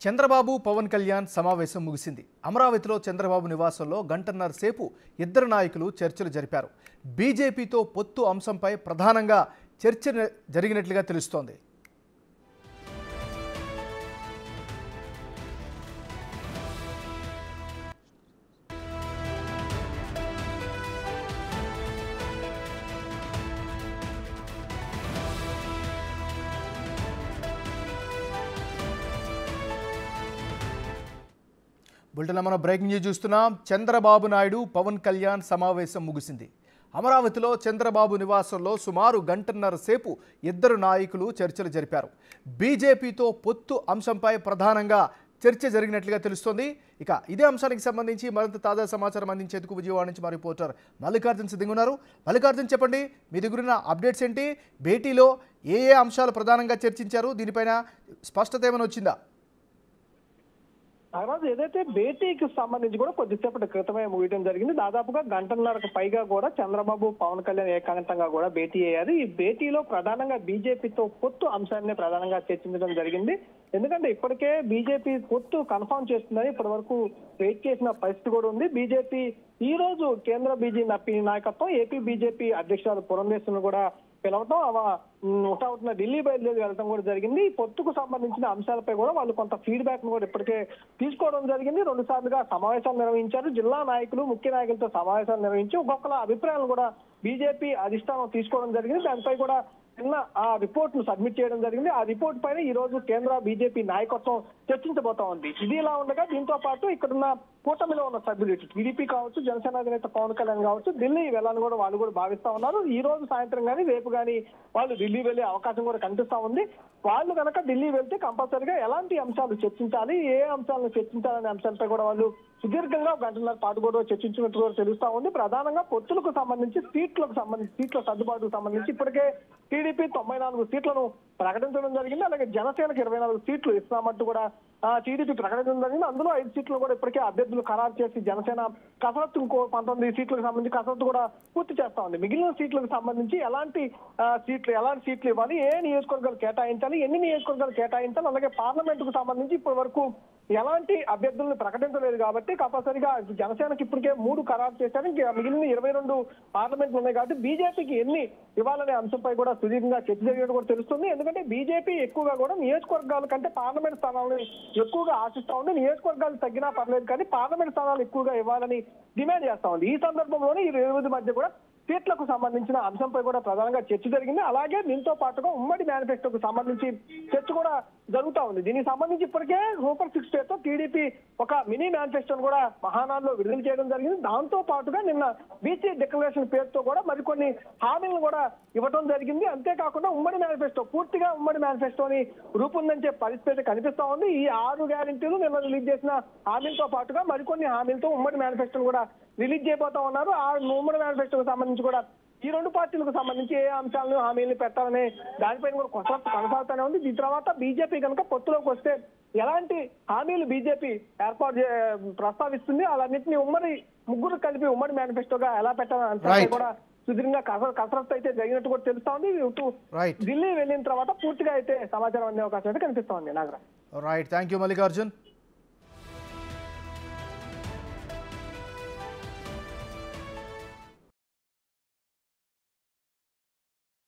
చంద్రబాబు పవన్ కళ్యాణ్ సమావేశం ముగిసింది. అమరావతిలో చంద్రబాబు నివాసంలో గంటన్నర సేపు ఇద్దరు నాయకులు చర్చలు జరిపారు. బీజేపీతో పొత్తు అంశంపై ప్రధానంగా చర్చ జరిగినట్లుగా తెలుస్తోంది. బులెటిన్లో మనం బ్రేకింగ్ న్యూస్ చూస్తున్నాం. చంద్రబాబు నాయుడు పవన్ కళ్యాణ్ సమావేశం ముగిసింది. అమరావతిలో చంద్రబాబు నివాసంలో సుమారు గంటన్నర సేపు ఇద్దరు నాయకులు చర్చలు జరిపారు. బీజేపీతో పొత్తు అంశంపై ప్రధానంగా చర్చ జరిగినట్లుగా తెలుస్తోంది. ఇక ఇదే అంశానికి సంబంధించి మరింత తాజా సమాచారం అందించేందుకు విజయవాడ నుంచి మా రిపోర్టర్ మల్లికార్జున్ సిద్ధంగా ఉన్నారు. మల్లికార్జున్, చెప్పండి, మీ దగ్గరున్న అప్డేట్స్ ఏంటి? భేటీలో ఏ అంశాలు ప్రధానంగా చర్చించారు? దీనిపైన స్పష్టత ఏమైనా వచ్చిందా? ఆ రోజు ఏదైతే భేటీకి సంబంధించి కూడా కొద్దిసేపటి క్రితమే ముగియడం జరిగింది. దాదాపుగా గంటన్నరకు పైగా కూడా చంద్రబాబు పవన్ కళ్యాణ్ ఏకాంతంగా కూడా భేటీ అయ్యారు. ఈ భేటీలో ప్రధానంగా బీజేపీతో పొత్తు అంశాన్ని ప్రధానంగా చర్చించడం జరిగింది. ఎందుకంటే ఇప్పటికే బీజేపీ పొత్తు కన్ఫర్మ్ చేస్తుందని ఇప్పటి వరకు వెయిట్ చేసిన పరిస్థితి కూడా ఉంది. బీజేపీ ఈ రోజు కేంద్ర బీజేపీ నాయకత్వం ఏపీ బీజేపీ అధ్యక్షురాలు పురంధేశ్వరిని కూడా పిలవటం, హుటాహుటిన ఢిల్లీ బయలుదేరి వెళ్ళడం కూడా జరిగింది. ఈ పొత్తుకు సంబంధించిన అంశాలపై కూడా వాళ్ళు కొంత ఫీడ్బ్యాక్ కూడా ఇప్పటికే తీసుకోవడం జరిగింది. 2 సార్లుగా సమావేశాలు నిర్వహించారు. జిల్లా నాయకులు, ముఖ్య నాయకులతో సమావేశాలు నిర్వహించి ఒక్కొక్కల అభిప్రాయాలు కూడా బీజేపీ అధిష్టానం తీసుకోవడం జరిగింది. దానిపై కూడా నిన్న ఆ రిపోర్ట్ ను సబ్మిట్ చేయడం జరిగింది. ఆ రిపోర్ట్ పైన ఈ రోజు కేంద్ర బీజేపీ నాయకత్వం చర్చించబోతా ఉంది. ఇది ఇలా ఉండగా దీంతో పాటు ఇక్కడున్న కూటమిలో ఉన్న సభ్యులు, టీడీపీ కావచ్చు, జనసేన అధినేత పవన్ కళ్యాణ్ కావచ్చు, ఢిల్లీ వెళ్ళాలని కూడా వాళ్ళు కూడా భావిస్తా ఉన్నారు. ఈ రోజు సాయంత్రం కానీ రేపు కానీ వాళ్ళు ఢిల్లీ వెళ్లే అవకాశం కూడా కనిపిస్తా ఉంది. వాళ్ళు కనుక ఢిల్లీ వెళ్తే కంపల్సరీగా ఎలాంటి అంశాలు చర్చించాలి, ఏ అంశాలను చర్చించాలనే అంశాలపై కూడా వాళ్ళు సుదీర్ఘంగా గంటన్నర పాటు కూడా చర్చించినట్టు కూడా తెలుస్తా ఉంది. ప్రధానంగా పొత్తులకు సంబంధించి సీట్ల సర్దుబాటుకు సంబంధించి ఇప్పటికే టీడీపీ 94 సీట్లను ప్రకటించడం జరిగింది. అలాగే జనసేనకు 24 సీట్లు ఇస్తామంటూ కూడా టీడీపీ ప్రకటించడం జరిగింది. అందులో 5 సీట్లు కూడా ఇప్పటికే అభ్యర్థులు ఖరారు చేసి జనసేన కసరత్తు 19 సీట్లకు సంబంధించి కసరత్తు కూడా పూర్తి చేస్తా ఉంది. మిగిలిన సీట్లకు సంబంధించి ఎలాంటి సీట్లు ఇవ్వాలి, ఏ నియోజకవర్గాలు కేటాయించాలి, ఎన్ని నియోజకవర్గాలు కేటాయించాలి, అలాగే పార్లమెంట్ కు సంబంధించి ఇప్పటి వరకు ఎలాంటి అభ్యర్థులను ప్రకటించలేదు కాబట్టి కంపల్సరిగా జనసేనకి ఇప్పటికే 3 ఖరారు చేశారు. ఇంకా మిగిలిన 22 పార్లమెంట్లు ఉన్నాయి కాబట్టి బీజేపీకి ఎన్ని ఇవ్వాలనే అంశంపై కూడా సుదీర్ఘంగా చర్చ జరిగినట్టు కూడా తెలుస్తుంది. ఎందుకంటే బీజేపీ ఎక్కువగా కూడా నియోజకవర్గాల కంటే పార్లమెంట్ స్థానాలను ఎక్కువగా ఆశిస్తా ఉంది. నియోజకవర్గాలు తగ్గినా పర్లేదు కానీ పార్లమెంట్ స్థానాలు ఎక్కువగా ఇవ్వాలని డిమాండ్ చేస్తా ఉంది. ఈ సందర్భంలోనే ఈ 2 మధ్య కూడా సీట్లకు సంబంధించిన అంశంపై కూడా ప్రధానంగా చర్చ జరిగింది. అలాగే దీంతో పాటుగా ఉమ్మడి మేనిఫెస్టోకు సంబంధించి చర్చ కూడా జరుగుతా ఉంది. దీనికి సంబంధించి ఇప్పటికే సూపర్ 6 పేరుతో టీడీపీ ఒక మినీ మేనిఫెస్టోను కూడా మహానాడులో విడుదల చేయడం జరిగింది. దాంతో పాటుగా నిన్న బీసీ డిక్లరేషన్ పేరుతో కూడా మరికొన్ని హామీలను కూడా ఇవ్వడం జరిగింది. అంతేకాకుండా పూర్తిగా ఉమ్మడి మేనిఫెస్టోని రూపొందించే పరిస్థితి కనిపిస్తా ఉంది. ఈ 6 గ్యారెంటీలు నిన్న రిలీజ్ చేసిన హామీలతో పాటుగా మరికొన్ని హామీలతో ఉమ్మడి మేనిఫెస్టోను కూడా రిలీజ్ చేయబోతా ఉన్నారు. ఆ ఉమ్మడి మేనిఫెస్టోకు సంబంధించి కూడా ఈ 2 పార్టీలకు సంబంధించి ఏ అంశాలను హామీలను పెట్టాలనే దానిపైన కూడా కొనసాగుతూనే ఉంది. దీని తర్వాత బీజేపీ కనుక పొత్తులోకి వస్తే ఎలాంటి హామీలు బీజేపీ ప్రస్తావిస్తుంది, అలాన్నింటినీ ముగ్గురు కలిపి ఉమ్మడి మేనిఫెస్టోగా ఎలా పెట్టాలనే అంశాలపై కూడా సుదీర్ఘంగా కసరత్తు అయితే జరిగినట్టు కూడా తెలుస్తా ఉంది. ఢిల్లీ వెళ్ళిన తర్వాత పూర్తిగా అయితే సమాచారం అందే అవకాశం అయితే కనిపిస్తా ఉంది. Nagaraj, right, thank you Mallikarjun.